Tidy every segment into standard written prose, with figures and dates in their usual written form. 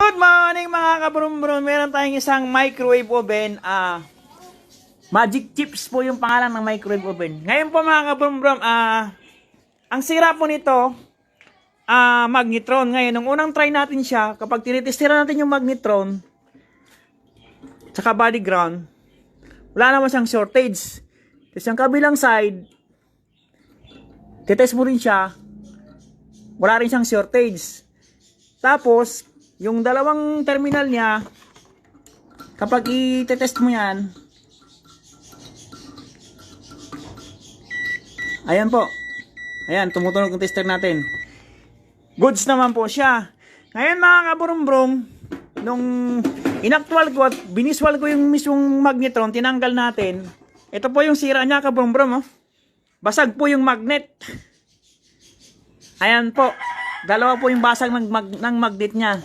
Good morning mga kabrum-brum. Meron tayong isang microwave oven. Magic Chips po yung pangalan ng microwave oven. Ngayon po mga kabrum-brum, ang sira po nito, magnetron. Ngayon, nung unang try natin siya, kapag tinitestira natin yung magnetron, tsaka body ground, wala naman siyang shortage. Tapos yung kabilang side, titest mo rin siya, wala rin siyang shortage. Tapos, yung dalawang terminal niya, kapag i-test mo yan, ayan po. Ayan, tumutunog yung tester natin. Goods naman po siya. Ngayon mga kabrum-brum, nung inaktwal ko at biniswal ko yung mismong magnetron, tinanggal natin. Ito po yung sira niya kabrum-brum. Oh. Basag po yung magnet. Ayan po. Dalawa po yung basag ng magnet niya.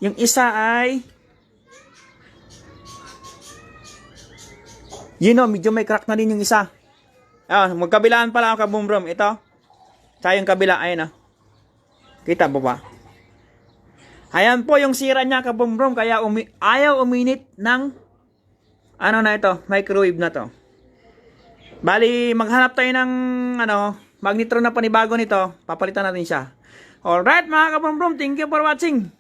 Yung isa ay medyo may crack na din yung isa. Magkabilaan pala ang kabrum-brum. Ito. Tsaka yung kabila. Ayan o. Kita po ba? Ayan po yung sira niya kabrum-brum. Kaya ayaw uminit ng na ito. Microwave na to. Bali, maghanap tayo ng magnetron na panibago nito. Papalitan natin siya. Alright mga kabrum-brum. Thank you for watching.